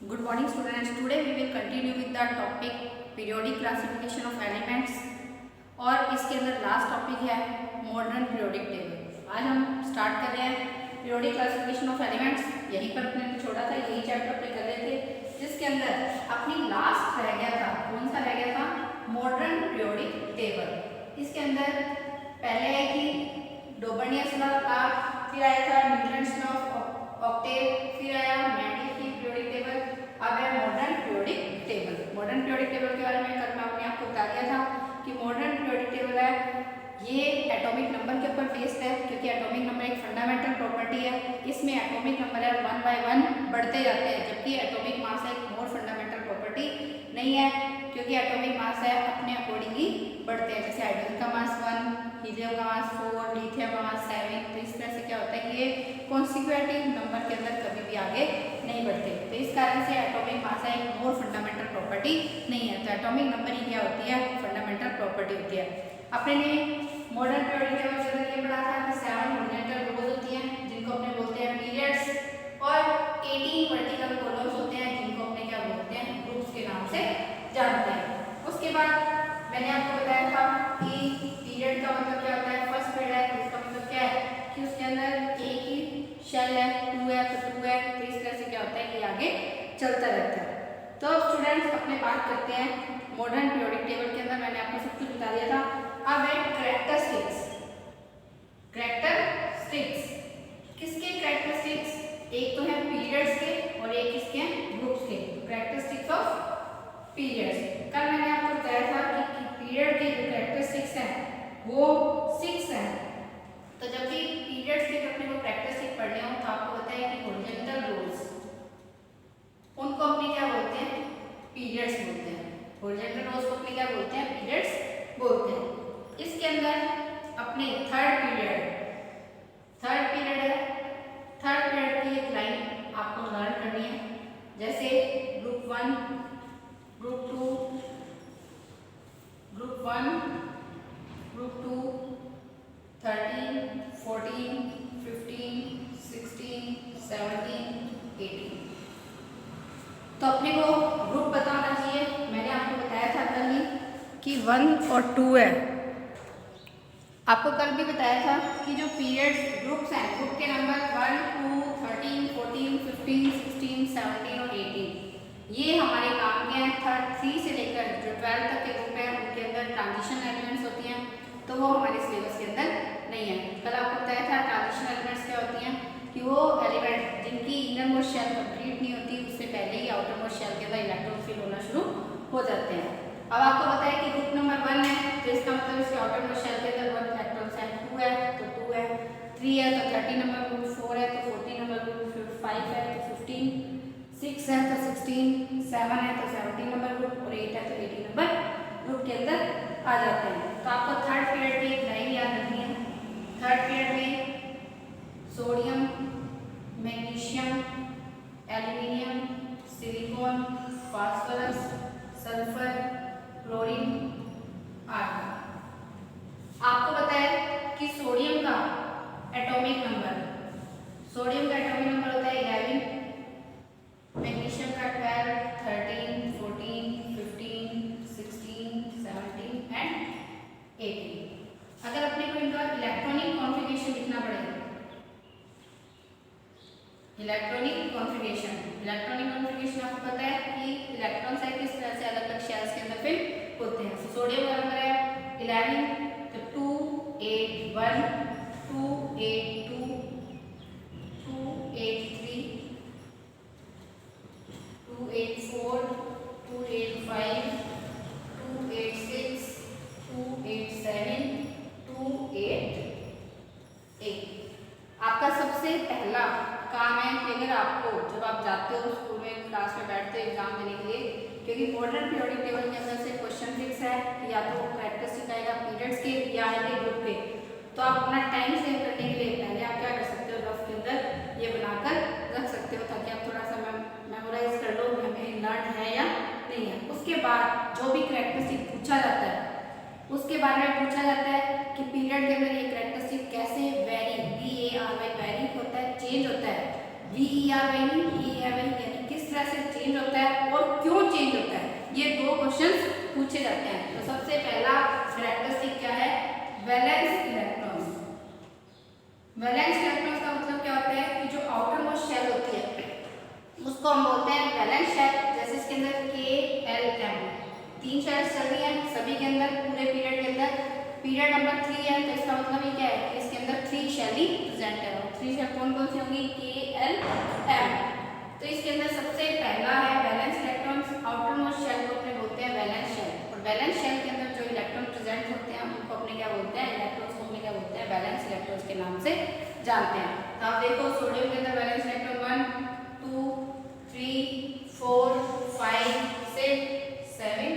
Good morning students. Today we will continue with the topic periodic classification of elements और इसके अंदर last topic है modern periodic table. आज हम start कर रहे हैं पीरियोडिक क्लासिफिकेशन ऑफ एलिमेंट्स। यहीं पर अपने छोड़ा था, यही चैप्टर अपने कर रहे थे, जिसके अंदर अपनी लास्ट रह गया था, कौन सा रह गया था, मॉडर्न पीरियोडिक टेबल। इसके अंदर पहले है कि डोबर्नियस लॉ था, फिर आया था न्यूटन्स लॉ ऑफ ऑक्टेव, फिर आया मेंडल की पीरियोडिक टेबल, अब है modern periodic table. Modern periodic table के बारे में कल मैं अपने आप को बता दिया था कि मॉडर्न पीरियोडिक टेबल है ये एटॉमिक नंबर के ऊपर बेस्ड है, क्योंकि एटॉमिक नंबर एक फंडामेंटल प्रॉपर्टी है। इसमें एटॉमिक नंबर है 1 by 1 बढ़ते जाते हैं, जबकि एटॉमिक मास एक मोर फंडामेंटल प्रॉपर्टी नहीं है, क्योंकि एटॉमिक मास है अपने अकॉर्डिंग ही बढ़ते हैं। जैसे हाइड्रोजन का मास 1, हीलियम का मास 4, लिथियम का मास 7। तो इस तरह से क्या होता है कि ये कॉन्सिक्यूटिव नंबर के अंदर कभी भी आगे नहीं बढ़ते। तो इस कारण से एटॉमिक मास है एक मोर फंडामेंटल प्रॉपर्टी नहीं है। तो एटॉमिक नंबर ही क्या होती है, फंडामेंटल प्रॉपर्टी होती है। अपने ने मॉडर्न पीरियोडिक टेबल के अंदर ये पढ़ा था कि 7 हॉरिजॉन्टल रोज होती हैं, जिनको अपने बोलते हैं पीरियड्स, और 18 वर्टिकल कॉलम्स होते हैं, जिनको अपने क्या बोलते हैं, ग्रुप्स के नाम से जानते हैं। उसके बाद मैंने आपको बताया था कि पीरियड का मतलब क्या होता है, फर्स्ट पीरियड है, इसका मतलब क्या है कि उसके अंदर एक ही शेल है, 2 है तो 2 है। तो इस तरह से क्या होता है कि आगे चलता रहता है। तो स्टूडेंट्स अपने बात करते हैं मॉडर्न पीरियोडिक टेबल के अंदर मैंने आपको सब कुछ बता दिया था। अब है कैरेक्टरिस्टिक्स। कैरेक्टरिस्टिक्स किसके कैरेक्टरिस्टिक्स, एक तो है पीरियड्स के और एक किसके हैं, ग्रुप्स के। Characteristics of periods. कल मैंने आपको बताया था कि पीरियड के जो कैरेक्टरिस्टिक्स हैं वो 6 हैं। तो जब भी पीरियड्स के अपने को कैरेक्टरिस्टिक पढ़ने हो तो आपको बताया कि हॉरिजॉन्टल रोज उनको अपने क्या बोलते हैं, पीरियड्स बोलते हैं। हॉरिजॉन्टल रोज को अपने क्या बोलते हैं, पीरियड्स बोलते हैं। इसके अंदर अपने थर्ड पीरियड है। थर्ड पीरियड की एक लाइन आपको लर्न करनी है, जैसे ग्रुप 1, ग्रुप 2, ग्रुप 1, ग्रुप 2, 13, 14, 15, 16, 17, 18। तो अपने को ग्रुप पता होना चाहिए। मैंने आपको बताया था कल ही कि 1 और 2 है। आपको कल भी बताया था कि जो पीरियड्स ग्रुप्स हैं, ग्रुप के नंबर 1, 2, 13, 14, 15, 16, 17 और 18 ये हमारे काम के हैं। 3 से लेकर जो 12 तक के ग्रुप हैं उनके अंदर ट्रांजिशन एलिमेंट्स होती हैं, तो वो हमारे सिलेबस के अंदर नहीं है। कल आपको बताया था ट्रांजिशन एलिमेंट्स क्या होती हैं कि वो एलिमेंट जिनकी इनर मोस्ट शेल कंप्लीट नहीं होती, उससे पहले ही आउटर मोस्ट शेल के अंदर इलेक्ट्रॉन फिल होना शुरू हो जाते हैं। अब आपको बताया कि ग्रुप नंबर 1 है, तो इसका मतलब इसके आउटर मोस्ट शेल के अंदर 1 इलेक्ट्रॉन है, 2 है तो 2 है, 3 है तो 30 नंबर ग्रुप, 4 है तो 14 नंबर ग्रुप, 5 है तो 15, 6 है तो 16, 7 है तो 17 नंबर ग्रुप और 8 है तो 18 नंबर ग्रुप के अंदर आ जाते हैं। तो आपको थर्ड पीरियड की एक लाइन याद रखनी है। थर्ड पीरियड में sodium, magnesium, aluminium, silicon, phosphorus, sulphur, chlorine, argon. आपको पता है कि सोडियम का एटॉमिक नंबर होता है 11, मैग्नीशियम का 12, 13, 14, 15, 16, 17 एंड 18। अगर अपने को इनका इलेक्ट्रॉनिक कॉन्फ़िगरेशन लिखना पड़ेगा, इलेक्ट्रॉनिक कॉन्फ़िगरेशन आपको पता है कि इलेक्ट्रॉन्स है किस तरह से अलग अलग शेल्स के अंदर फिल होते हैं। सोडियम का नंबर है 11, तो 2, 8, 1, 2, 8, 2, 2, 8, 3, 2, 8, 4, 2, 8, 5, 2, 8, 6, 2, 8, 7, 2, 8, 8। आपका सबसे पहला काम है कि अगर आपको जब आप जाते हो स्कूल में क्लास में बैठते हो एग्जाम देने के लिए, क्योंकि मॉडर्न पीरियोडिक टेबल के अंदर से क्वेश्चन फिक्स है कि या तो कैरेक्टरिस्टिक आएगा पीरियड्स के या आएंगे ग्रुप के, तो आप अपना टाइम सेव करने के लिए पहले आप क्या कर सकते हो, रफ के अंदर ये बनाकर रख सकते हो ताकि आप थोड़ा सा मेमोराइज कर लो हमें लर्न है या नहीं है। उसके बाद जो भी कैरेक्टरिस्टिक पूछा जाता है उसके बारे में पूछा जाता है कि पीरियड के अंदर ये कैरेक्टरिस्टिक कैसे वेरी होता है, चेंज होता है। VERY यानी किस तरह से चेंज होता है और क्यों चेंज होता है, ये 2 क्वेश्चंस पूछे जाते हैं। तो सबसे पहला कैरेक्टरिस्टिक क्या है, वैलेंस इलेक्ट्रॉन्स। वैलेंस इलेक्ट्रॉन्स का मतलब क्या होता है कि जो आउटर मोस्ट शेल होती है उसको हम बोलते हैं वैलेंस शेल। जैसे इसके अंदर KLM 3 शेल्स चल रही हैं सभी के अंदर, पूरे पीरियड के अंदर। पीरियड नंबर 3 है तो इसका मतलब ये क्या है कि इसके अंदर 3 शेल ही प्रेजेंट है। और 3 शेल कौन कौन सी होंगी, KLM। तो इसके अंदर सबसे पहला है valence electrons. Outermost shell को अपने बोलते हैं वैलेंस शेल, और वैलेंस शेल के अंदर जो इलेक्ट्रॉन प्रेजेंट होते हैं उनको अपने क्या बोलते हैं, इलेक्ट्रॉन्स को अपने क्या बोलते हैं, वैलेंस इलेक्ट्रॉन्स के नाम से जानते हैं। तो आप देखो सोडियम के अंदर वैलेंस इलेक्ट्रॉन 1 2 3 4 5 6 7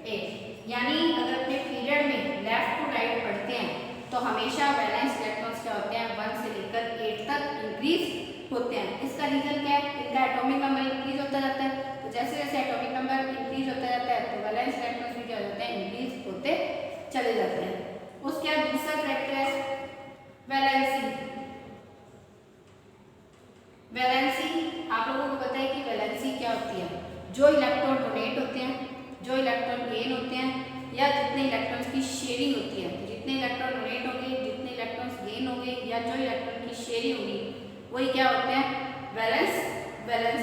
8, यानी अगर अपने पीरियड में लेफ्ट टू राइट पढ़ते हैं तो हमेशा वैलेंस इलेक्ट्रॉन्स क्या होते हैं 1 से लेकर 8 तक इंक्रीज होते हैं। इसका रीजन क्या है, इनका एटॉमिक नंबर इंक्रीज होता जाता है। तो जैसे जैसे एटॉमिक नंबर इंक्रीज होता जाता है तो वैलेंस इलेक्ट्रॉन्स भी क्या हो जाते हैं, इंक्रीज होते चले जाते हैं। उसके बाद दूसरा फैक्टर है वैलेंसी। वैलेंसी आप लोगों को पता है कि वैलेंसी क्या होती है, जो इलेक्ट्रॉन डोनेट होते हैं, जो इलेक्ट्रॉन गेन होते हैं, या जितने इलेक्ट्रॉन्स की शेयरिंग होती है। जितने इलेक्ट्रॉन डोनेट होंगे, जितने इलेक्ट्रॉन्स गेन होंगे, या जो इलेक्ट्रॉन की शेयरिंग होगी, वही क्या होते हैं, वैलेंस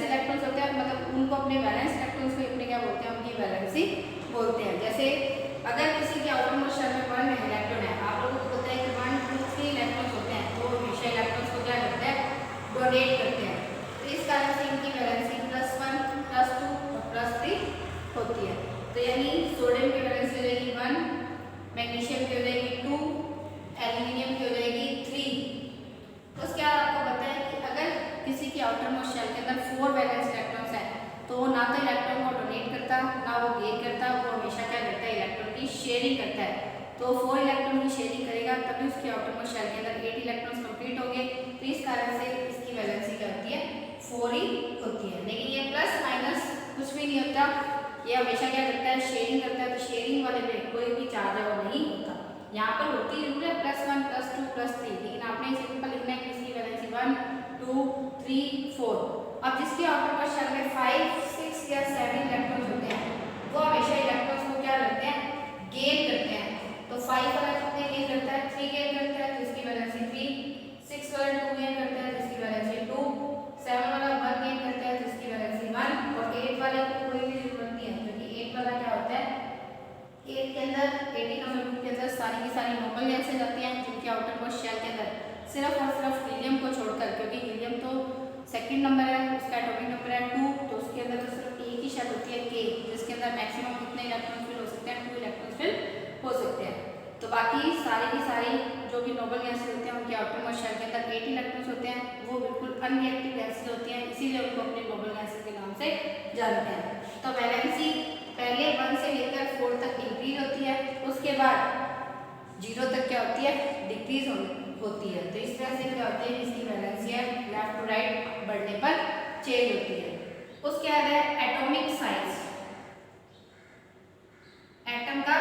इलेक्ट्रॉन्स होते हैं। मतलब उनको अपने वैलेंस इलेक्ट्रॉन्स को अपने क्या बोलते हैं, उनकी वैलेंसी बोलते हैं। जैसे अगर किसी के आउटर मोस्ट शेल में 1 इलेक्ट्रॉन है, आप लोगों को पता है कि 1 2 3 इलेक्ट्रॉन्स होते हैं, तो हमेशा इलेक्ट्रॉन्स को क्या करते हैं, डोनेट करते हैं। तो इस कारण से इनकी वैलेंसी +1 +2 और +3 होती है। तो यानी सोडियम की वैलेंसी हो जाएगी 1, मैग्नीशियम की हो जाएगी 2, एल्युमिनियम की हो जाएगी 3। उसके बाद आपको पता है कि अगर किसी की आउटर मोस्ट शेल के अंदर 4 वैलेंस इलेक्ट्रॉन्स हैं तो वो ना तो इलेक्ट्रॉन को डोनेट करता, ना वो गेन करता, वो हमेशा क्या करता है, इलेक्ट्रॉन की शेयरिंग करता है। तो 4 इलेक्ट्रॉन की शेयरिंग करेगा तभी उसकी आउटर मोस्ट शेल के अंदर 8 इलेक्ट्रॉन्स कंप्लीट होंगे। तो इस कारण से इसकी वैलेंसी क्या होती है, 4 ही होती है। लेकिन ये प्लस माइनस कुछ भी नहीं होता, ये हमेशा क्या करता है, शेयरिंग करता है। तो शेयरिंग वाले में कोई भी चार्ज है वो नहीं होता। यहाँ पर होती जरूर है +1 +2 +3, लेकिन आपने सिंपल लिखना है कि इसकी वैलेंसी 1 2 3 4। अब जिसके आउटर मोस्ट शेल में 5 6 या 7 इलेक्ट्रॉन्स होते हैं वो हमेशा इलेक्ट्रॉन्स को क्या करते हैं, गेन करते हैं। तो 5 वाला कितने गेन करता है, 3 गेन करता है, तो इसकी वैलेंसी 3। 6 वाला 2 गेन करता है, जिसकी वैलेंसी 2। 7 वाला 1 गेन करता है, जिसकी वैलेंसी 1। और 8 वाले को कोई भी जरूरत नहीं है, क्योंकि 8 वाला क्या होता है, 8 के अंदर 18 नंबर ग्रुप के अंदर सारी की सारी नोबल गैसें जाती हैं, जिनके आउटर मोस्ट शेल के अंदर सिर्फ और सिर्फ हीलियम को छोड़कर, क्योंकि हीलियम तो सेकंड नंबर है, उसका एटॉमिक नंबर है 2, तो उसके अंदर तो सिर्फ एक ही शेल होती है K, जिसके अंदर मैक्सिमम कितने इलेक्ट्रॉन फिल हो सकते हैं, 2 इलेक्ट्रॉन फिल हो सकते हैं। तो बाकी सारी की सारी जो भी नोबल गैसेस होते हैं उनके आउटर मोस्ट शेल के अंदर 8 इलेक्ट्रॉन्स होते हैं, वो बिल्कुल अनरिएक्टिव गैसेस होती हैं, इसीलिए उनको अपने नोबल गैसेस के नाम से जानते हैं। तो वैलेंसी पहले 1 से लेकर 4 तक इंक्रीज होती है, उसके बाद 0 तक क्या होती है, डिक्रीज होती है। तो इस तरह से क्या होती है, इसकी वैलेंसी है लेफ्ट टू राइट बढ़ने पर चेंज होती है। उसके बाद है एटॉमिक साइज, एटम का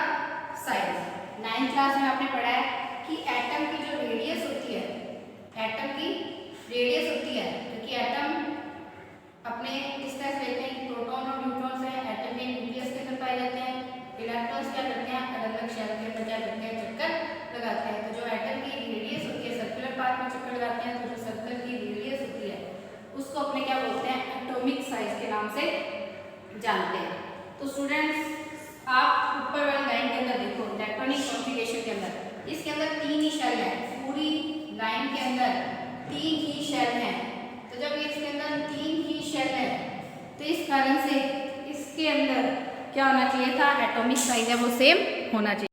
साइज। 9th क्लास में आपने पढ़ा है कि एटम की जो रेडियस होती है, एटम की रेडियस होती है, क्योंकि एटम अपने इस तरह से लेते हैं कि प्रोटॉन और न्यूट्रॉन से एटम के न्यूक्लियस के अंदर पाए जाते हैं। इलेक्ट्रॉन्स क्या करते हैं, अलग अलग शेल के अंदर क्या करते हैं, चक्कर लगाते हैं। तो जो एटम की रेडियस होती है, सर्कुलर पाथ में चक्कर लगाते हैं, तो जो सर्कल की रेडियस होती है उसको अपने क्या बोलते हैं, एटॉमिक साइज के नाम से जानते हैं। तो स्टूडेंट्स आप ऊपर वाली लाइन के अंदर देखो, इलेक्ट्रॉनिक कॉन्फ़िगरेशन के अंदर इसके अंदर 3 ही शेल है, पूरी लाइन के अंदर 3 ही शेल हैं। तो जब इसके अंदर 3 ही शेल है तो इस कारण से इसके अंदर क्या होना चाहिए था, एटॉमिक साइज है वो सेम होना चाहिए।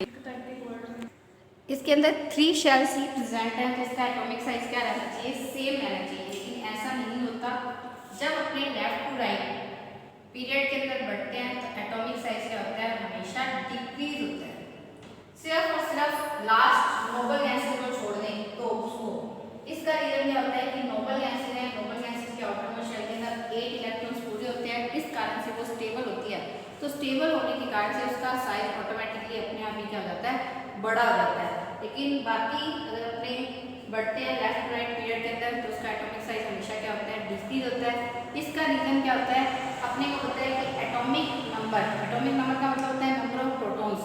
इसके अंदर 3 शेल्स ही प्रेजेंट है, तो इसका एटॉमिक साइज क्या रहना चाहिए, सेम रहना चाहिए। लेकिन ऐसा नहीं होता, जब अपने लेफ्ट टू राइट पीरियड के अंदर बढ़ते हैं तो एटॉमिक साइज क्या होता है, हमेशा डिक्रीज होता है। सिर्फ और सिर्फ लास्ट नोबल गैसेस को छोड़ दें तो उसको, इसका रीजन क्या होता है कि नोबल गैसेस है, नोबल गैसेस के आउटर मोस्ट शेल के अंदर 8 इलेक्ट्रॉन्स पूरे होते हैं, इस कारण से वो स्टेबल होती है। तो स्टेबल होने के कारण से उसका साइज ऑटोमेटिकली अपने आप ही क्या हो जाता है, बड़ा हो जाता है। लेकिन बाकी अगर अपने बढ़ते हैं लेफ्ट राइट पीरियड के अंदर तो उसका एटॉमिक साइज हमेशा क्या होता है, डिक्रीज होता है। इसका रीज़न क्या होता है, अपने को पता है कि एटॉमिक नंबर का मतलब होता है नंबर ऑफ प्रोटॉन्स।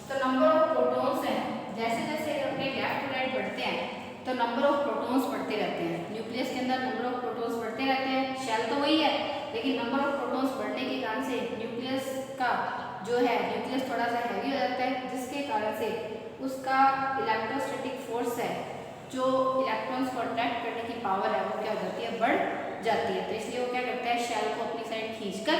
तो नंबर ऑफ प्रोटॉन्स है, जैसे जैसे अपने लेफ्ट टू राइट बढ़ते हैं तो नंबर ऑफ प्रोटॉन्स बढ़ते रहते हैं। न्यूक्लियस के अंदर नंबर ऑफ प्रोटॉन्स बढ़ते रहते हैं, शेल तो वही है लेकिन नंबर ऑफ प्रोटॉन्स बढ़ने के कारण से न्यूक्लियस का जो है न्यूक्लियस थोड़ा सा हैवी हो जाता है, जिसके कारण से उसका इलेक्ट्रोस्टैटिक फोर्स है, जो इलेक्ट्रॉन्स को अट्रैक्ट करने की पावर है वो क्या हो जाती है, बढ़ जाती है। तो इसलिए वो क्या करता है, शेल को अपनी साइड खींचकर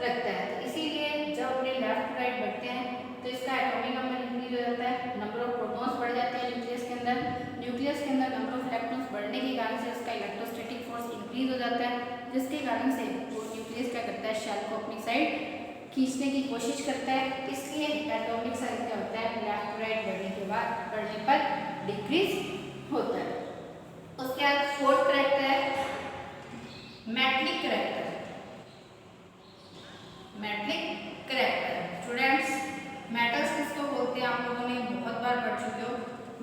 रखता है। तो इसीलिए जब अपने लेफ्ट टू राइट बढ़ते हैं तो इसका एटॉमिक नंबर इंक्रीज हो जाता है, नंबर ऑफ प्रोटॉन्स बढ़ जाते हैं न्यूक्लियस के अंदर। न्यूक्लियस के अंदर नंबर ऑफ इलेक्ट्रॉन्स बढ़ने के कारण से उसका इलेक्ट्रोस्टैटिक फोर्स इंक्रीज हो जाता है, जिसके कारण से वो न्यूक्लियस क्या करता है, शेल को अपनी साइड खींचने की कोशिश करता है। इसलिए एटॉमिक साइज क्या होता है, लेफ्ट टू राइट बढ़ने पर डिक्रीज होता है। उसके बाद फोर्थ करैक्टर है metallic character. Metallic character students, metals किसको बोलते हैं, आप लोगों ने बहुत बार पढ़ चुके हो।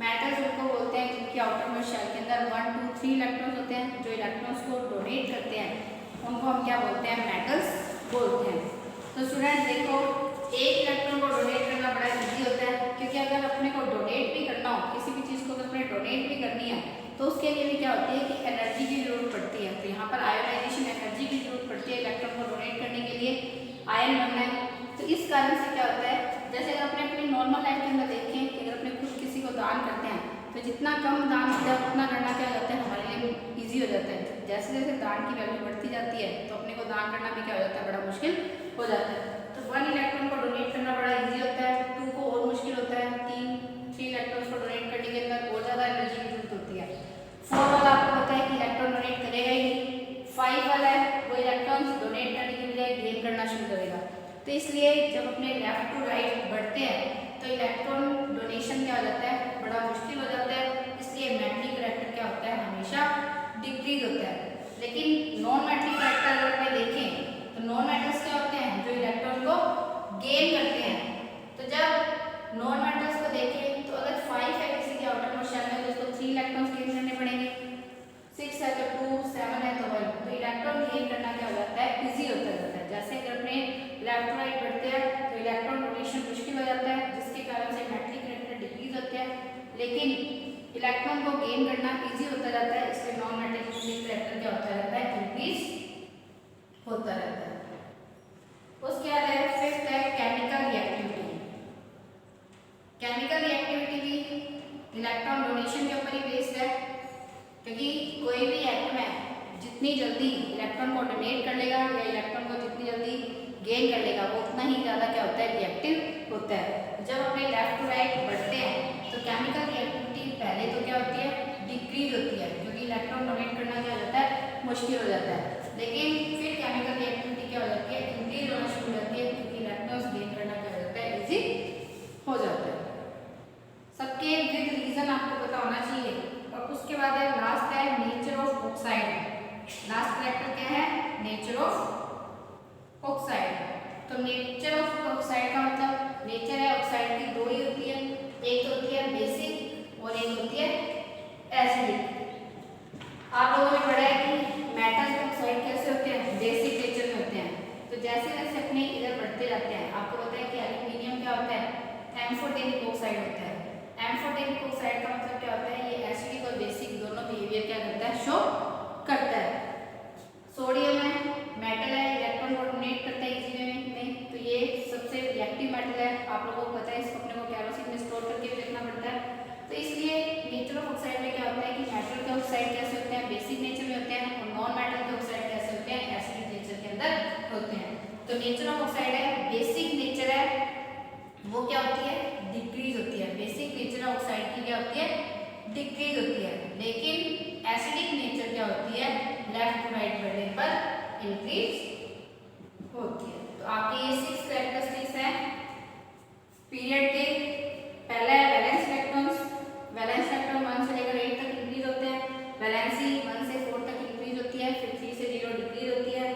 मेटल्स उनको बोलते हैं जिनकी आउटर मोस्ट शेल के अंदर 1, 2, 3 इलेक्ट्रॉन्स होते हैं। जो इलेक्ट्रॉन्स को डोनेट करते हैं उनको हम क्या बोलते हैं, मेटल्स बोलते हैं। तो स्टूडेंट देखो, एक इलेक्ट्रॉन को डोनेट करना बड़ा इजी होता है, क्योंकि अगर अपने को डोनेट भी करना हो, किसी भी चीज़ को अगर अपने डोनेट भी करनी है तो उसके लिए भी क्या होती है कि एनर्जी की जरूरत पड़ती है। तो यहाँ पर आयोनाइजेशन एनर्जी की जरूरत पड़ती है इलेक्ट्रॉन को डोनेट करने के लिए, आयन बनना है। तो इस कारण से क्या होता है, जैसे अगर अपने अपनी नॉर्मल लाइफ के अंदर देखें कि अगर अपने खुद किसी को दान करते हैं तो जितना कम दान होता है उतना करना क्या हो जाता है, हमारे लिए ईजी हो जाता है। जैसे जैसे दान की वैल्यू बढ़ती जाती है तो अपने को दान करना भी क्या हो जाता है, बड़ा मुश्किल हो जाता है। तो 1 इलेक्ट्रॉन को डोनेट करना बड़ा इजी होता है, 2 को और मुश्किल होता है, 3 इलेक्ट्रॉन्स को डोनेट करने के अंदर बहुत ज़्यादा एनर्जी की जरूरत होती है। 4 वाला आपको पता है कि इलेक्ट्रॉन डोनेट करेगा ही नहीं। 5 वाला है वो इलेक्ट्रॉन्स डोनेट करने के बजाय गेन करना शुरू करेगा। तो इसलिए जब अपने लेफ्ट टू राइट बढ़ते हैं तो इलेक्ट्रॉन डोनेशन क्या हो जाता है, बड़ा मुश्किल हो जाता है। इसलिए मेटलिक करैक्टर क्या होता है, हमेशा डिक्रीज होता है। लेकिन नॉन मेटलिक करैक्टर अगर अपने देखें तो नॉन मेटल्स क्या होते हैं, जो इलेक्ट्रॉन को गेन करते हैं। तो जब नॉन मेटल्स को देखें तो अगर 5 है किसी के आउटर मोस्ट शेल में तो उसको 3 इलेक्ट्रॉन्स गेन करने पड़ेंगे, 6 है तो 2, 7 है तो 1। तो इलेक्ट्रॉन गेन करना क्या हो जाता है, इजी होता जाता है। जैसे अगर अपने लेफ्ट टू राइट बढ़ते हैं तो इलेक्ट्रॉन डोनेशन मुश्किल हो जाता है, जिसके कारण से मेटलिक करैक्टर डिक्रीज होते हैं। लेकिन इलेक्ट्रॉन को गेन करना इजी होता जाता है, इसलिए नॉन मेटलिक करैक्टर क्या होता रहता है, इंक्रीज होता रहता है। उसके बाद है फिफ्थ है केमिकल रिएक्टिविटी। केमिकल रिएक्टिविटी भी इलेक्ट्रॉन डोनेशन के ऊपर ही बेस्ड है, क्योंकि कोई भी एटम है जितनी जल्दी इलेक्ट्रॉन को डोनेट कर लेगा या इलेक्ट्रॉन को जितनी जल्दी गेन कर लेगा वो उतना ही ज़्यादा क्या होता है, रिएक्टिव होता है। जब अपने लेफ्ट टू राइट बढ़ते हैं तो केमिकल रिएक्टिविटी पहले तो क्या होती है, डिक्रीज होती है, क्योंकि इलेक्ट्रॉन डोनेट करना क्या हो जाता है, मुश्किल हो जाता है। लेकिन फिर केमिकल रिएक्टिविटी क्या हो जाती है, इंक्रीज होना शुरू हो जाती है, क्योंकि इलेक्ट्रॉन्स गेन करना क्या हो जाता है, इजी हो जाता है। सबके विद रीजन आपको पता होना चाहिए। और उसके बाद है लास्ट है nature of oxide. Last character क्या है, नेचर ऑफ ऑक्साइड। तो नेचर ऑफ ऑक्साइड का मतलब, नेचर है ऑक्साइड की दो ही होती है, एक तो होती है बेसिक और एक होती है एसिडिक। आप लोगों ने पढ़ा है कि मेटल के ऑक्साइड कैसे होते हैं, बेसिक नेचर में होते हैं। तो जैसे जैसे अपने इधर बढ़ते जाते हैं, आपको पता है कि एल्यूमिनियम क्या होता है, एम्फोटेरिक ऑक्साइड होता है। एम्फोटेरिक ऑक्साइड का मतलब क्या होता है, ये एसिडिक और बेसिक दोनों बिहेवियर क्या करता है, शो करता है। सोडियम है, मेटल है, इलेक्ट्रॉन को डोनेट करता है इजी में नहीं, तो ये सबसे रिएक्टिव मेटल है। आप लोगों को पता है, इसको अपने को केरोसिन में स्टोर करके भी रखना पड़ता है। तो इसलिए नेचर ऑफ ऑक्साइड में क्या होता है कि मेटल के ऑक्साइड कैसे होते हैं, बेसिक नेचर में होते हैं, और नॉन मेटल के ऑक्साइड कैसे होते हैं, एसिडिक नेचर के अंदर होते हैं। तो नेचर ऑफ ऑक्साइड है, बेसिक नेचर है वो क्या होती है, डिक्रीज होती है। बेसिक नेचर ऑक्साइड की क्या होती है, डिक्रीज होती है। लेकिन एसिडिक नेचर क्या होती है, लेफ्ट टू राइट बढ़ने पर इंक्रीज होती है। तो आपके ये 6 कैरेक्टरिस्टिक्स हैं पीरियड के। पहला है वैलेंस इलेक्ट्रॉन्स। वैलेंस इलेक्ट्रॉन 1 से लेकर 8 तक इंक्रीज होते हैं। वैलेंसी 1 से 4 तक इंक्रीज होती है, फिर 3 से 0 डिक्रीज होती है।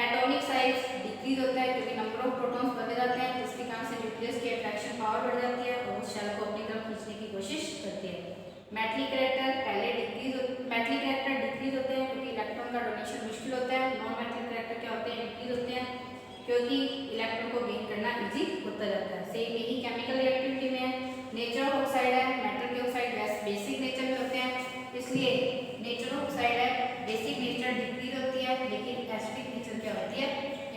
एटॉमिक साइज डिक्रीज होता है, क्योंकि नंबर ऑफ प्रोटॉन्स बढ़ जाते हैं, जिसके कारण से न्यूक्लियस की अट्रैक्शन पावर बढ़ जाती है और उस शेल को अपनी तरफ खींचने की कोशिश करती है। मेटलिक करैक्टर पहले डिक्रीज, मेटलिक करैक्टर डिक्रीज होते हैं क्योंकि इलेक्ट्रॉन का डोनेशन कि इलेक्ट्रॉन को गेन करना इजी होता जाता है। सेम यही केमिकल रिएक्टिविटी में है। नेचर ऑफ ऑक्साइड है, मेटल के ऑक्साइड बेसिक नेचर में होते हैं, इसलिए नेचर ऑफ ऑक्साइड है, बेसिक नेचर डिक्रीज होती है, लेकिन एसिडिक नेचर क्या होती है,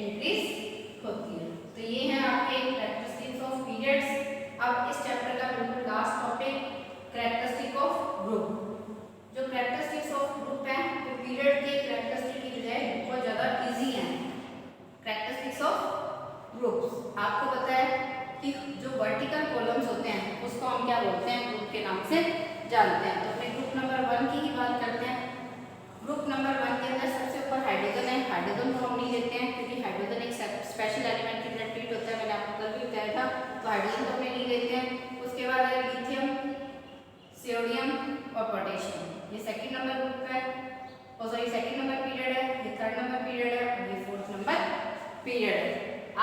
इंक्रीज होती है। तो ये है आपके कैरेक्टरिस्टिक्स ऑफ पीरियड्स। अब इस चैप्टर का बिल्कुल last topic characteristic of group. जो कैरेक्टरिस्टिक्स ऑफ ग्रुप है वो पीरियड के कैरेक्टरिस्टिक की बजाय बहुत ज़्यादा इजी है। कैरेक्टरिस्टिक्स ऑफ ग्रुप्स आपको पता है कि जो वर्टिकल कॉलम्स होते हैं उसको हम क्या बोलते हैं, ग्रुप के नाम से जानते हैं। तो अपने ग्रुप नंबर 1 की ही बात करते हैं। ग्रुप नंबर 1 के अंदर सबसे ऊपर हाइड्रोजन है। हाइड्रोजन को हम नहीं लेते हैं क्योंकि हाइड्रोजन एक स्पेशल एलिमेंट की तरह ट्रीट होता है, मैंने आपको कल भी बताया था, तो हाइड्रोजन को अपने नहीं लेते हैं। उसके बाद है लिथियम, सोडियम और पोटेशियम, ये सेकंड नंबर ग्रुप है, सेकंड नंबर पीरियड है, ये थर्ड नंबर पीरियड है और ये फोर्थ नंबर पीरियड है।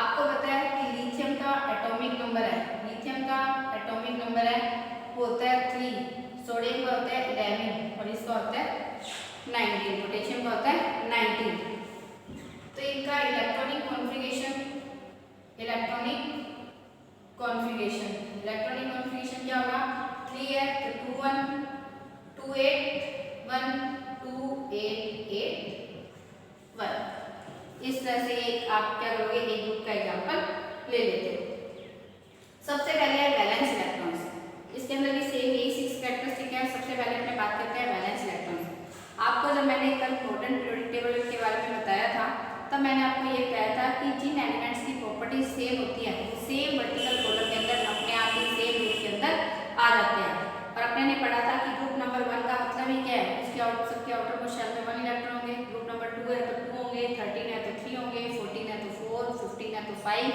आपको पता है कि लिथियम का एटॉमिक नंबर है, लिथियम का एटॉमिक नंबर है वो होता है 3, सोडियम का होता है 11 और इसका होता है 19, पोटेशियम का होता है 19। तो इनका इलेक्ट्रॉनिक कॉन्फ़िगरेशन क्या होगा, 3 है तो 2 1 2 8 1 2 8 8 1। इस तरह से आप क्या करोगे, एक ग्रुप का एग्जांपल ले लेते हो। सबसे पहले है वैलेंस इलेक्ट्रॉन्स। इसके अंदर भी सेम यही 6 कैरेक्टरिस्टिक है। सबसे पहले अपने बात करते हैं वैलेंस इलेक्ट्रॉन्स। आपको जब मैंने कल मॉडर्न पीरियोडिक टेबल के बारे में बताया था तब मैंने आपको ये बताया था कि जिन एलिमेंट्स की प्रॉपर्टीज सेम होती है वो सेम वर्टिकल कॉलम के अंदर अपने आप ही सेम ग्रुप के अंदर आ जाते हैं। और अपने ने पढ़ा था कि ग्रुप नंबर 1 का मतलब ही क्या है, सबके आउटर मोस्ट शेल में 1 इलेक्ट्रॉन होंगे। ग्रुप नंबर 2 है तो 2 होंगे, 13 है तो 3 होंगे, 14 है तो 4, 15 है तो 5,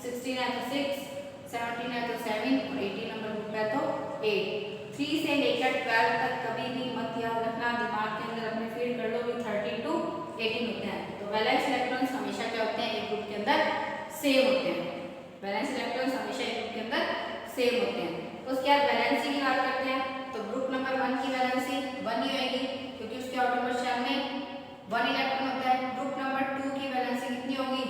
16 है तो 6, 17 है तो 7 और 18 नंबर ग्रुप है तो 8। 3 से लेकर 12 तक कभी भी मत याद रखना, दिमाग के अंदर अपने फीड कर लो कि 13 to 18 होते हैं। तो वैलेंस इलेक्ट्रॉन्स हमेशा क्या होते हैं, एक ग्रुप के अंदर सेम होते हैं। वैलेंस इलेक्ट्रॉन्स हमेशा एक ग्रुप के अंदर सेम होते हैं। उसके बाद वैलेंसी की बात करते हैं तो ग्रुप नंबर 1 की वैलेंसी 1 ही होगी क्योंकि उसके आउटर मोस्ट शेल में 1 इलेक्ट्रॉन होता है। ग्रुप नंबर 2 की वैलेंसी कितनी होगी,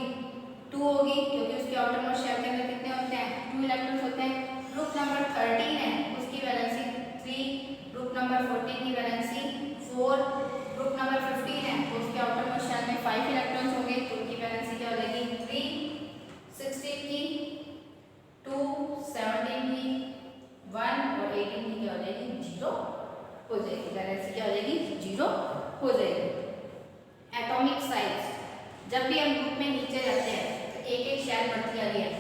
2 होगी क्योंकि उसके आउटर मोस्ट शेल के अंदर कितने होते हैं, 2 इलेक्ट्रॉन्स होते हैं। ग्रुप नंबर 13 है उसकी वैलेंसी 3, ग्रुप नंबर 14 की वैलेंसी 4, ग्रुप नंबर 15 है तो उसके आउटर मोस्ट शेल में 5 इलेक्ट्रॉन्स होंगे तो उनकी वैलेंसी क्या हो जाएगी 3, 16 की 2, 17 की 1 और 18 की क्या हो जाएगी 0 हो जाएगी, वैलेंसी क्या हो जाएगी 0 हो जाएगी। एटॉमिक साइज, जब भी हम ग्रुप में नीचे जाते हैं तो एक एक शेल बढ़ती जा रही है।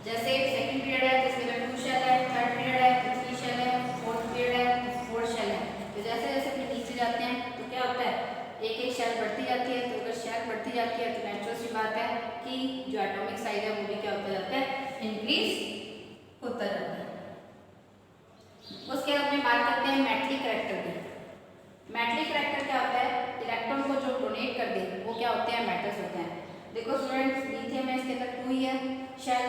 जैसे सेकंड पीरियड है तो इसके अंदर 2 शेल है, थर्ड पीरियड है तो 3 शेल है, फोर्थ पीरियड है तो 4 शेल है। तो जैसे जैसे अपने नीचे जाते हैं तो क्या होता है, एक एक शेल बढ़ती जाती है। तो अगर शेल बढ़ती जाती है तो नेचुरल सी बात है कि जो एटॉमिक साइज है वो भी क्या होता जाता है, इंक्रीज होता जाता है। उसके बाद में बात करते हैं मेटलिक करैक्टर की। मेटलिक करैक्टर क्या होता है, इलेक्ट्रॉन को जो डोनेट कर दे वो क्या होते हैं, मेटल्स होते हैं। देखो स्टूडेंट्स, लिथियम में इसके अंदर 2 ही है शेल,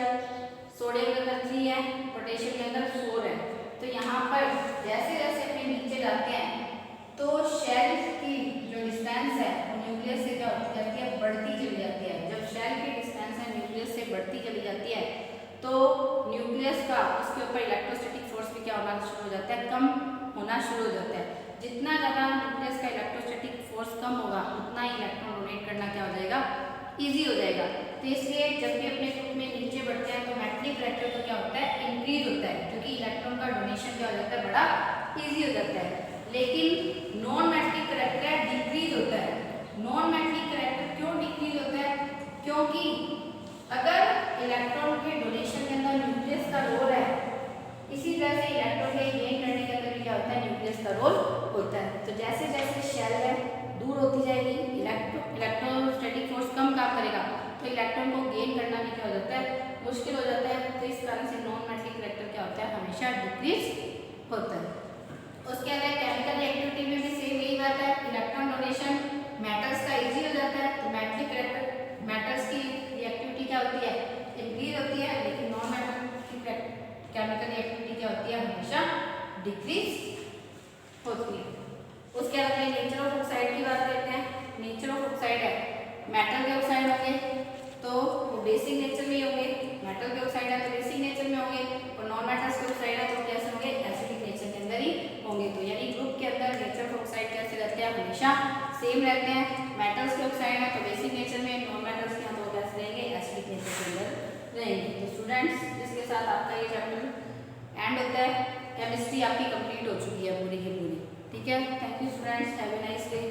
सोडियम के अंदर 3 है, पोटेशियम के अंदर 4 है। तो यहाँ पर जैसे जैसे अपने नीचे जाते हैं तो शेल की जो डिस्टेंस है वो न्यूक्लियस से क्या होती जाती है, बढ़ती चली जाती है। जब शेल की डिस्टेंस है न्यूक्लियस से बढ़ती चली जाती है तो न्यूक्लियस का उसके ऊपर इलेक्ट्रोस्टैटिक फोर्स भी क्या होना शुरू हो जाता है, कम होना शुरू हो जाता है। जितना ज़्यादा न्यूक्लियस का इलेक्ट्रोस्टैटिक फोर्स कम होगा उतना ही इलेक्ट्रॉन डोनेट करना क्या हो जाएगा, इजी हो जाएगा। तो इसलिए जब भी अपने ग्रुप में नीचे बढ़ते हैं तो मेटलिक करैक्टर तो क्या होता है, इंक्रीज होता है क्योंकि इलेक्ट्रॉन का डोनेशन क्या हो जाता है, बड़ा इजी हो जाता है। लेकिन नॉन मेटलिक करैक्टर डिक्रीज होता है। नॉन मेटलिक करैक्टर क्यों डिक्रीज होता है, क्योंकि अगर इलेक्ट्रॉन के डोनेशन के अंदर न्यूक्लियस का रोल है, इसी तरह से इलेक्ट्रॉन के गेन करने के अंदर क्या होता है, न्यूक्लियस का रोल होता है। तो जैसे जैसे शेल है दूर होती जाएगी, इलेक्ट्रोस्टैटिक फोर्स कम काम करेगा तो इलेक्ट्रॉन को गेन करना भी क्या हो जाता है, मुश्किल हो जाता है। तो इस कारण से नॉन मेटलिक करैक्टर क्या होता है, हमेशा डिक्रीज होता है। उसके अलावा केमिकल रिएक्टिविटी में भी सेम यही बात है, इलेक्ट्रॉन डोनेशन मेटल्स का इजी हो जाता है तो मेटलिक करैक्टर मेटल्स की रिएक्टिविटी क्या होती है, इंक्रीज होती है। लेकिन नॉन मेटलिक केमिकल रिएक्टिविटी क्या होती है, हमेशा डिक्रीज होती है। उसके बाद में नेचर ऑफ ऑक्साइड की बात करते हैं। नेचर ऑफ ऑक्साइड है, मेटल के ऑक्साइड होंगे तो बेसिक नेचर में ही होंगे, मेटल के ऑक्साइड है तो बेसिक नेचर में होंगे, और नॉन मेटल्स के ऑक्साइड है तो कैसे होंगे, एसिडिक नेचर के अंदर ही होंगे। तो यानी ग्रुप के अंदर नेचर ऑफ ऑक्साइड कैसे रहते हैं, हमेशा सेम रहते हैं। मेटल्स के ऑक्साइड है तो बेसिक नेचर में, नॉन मेटल्स के तो कैसे रहेंगे, एसिडिक नेचर के अंदर रहेंगे। तो स्टूडेंट्स, इसके साथ आपका ये चैप्टर एंड होता है। केमिस्ट्री आपकी कंप्लीट हो चुकी है पूरी की पूरी। ठीक है, thank you students, have a nice day.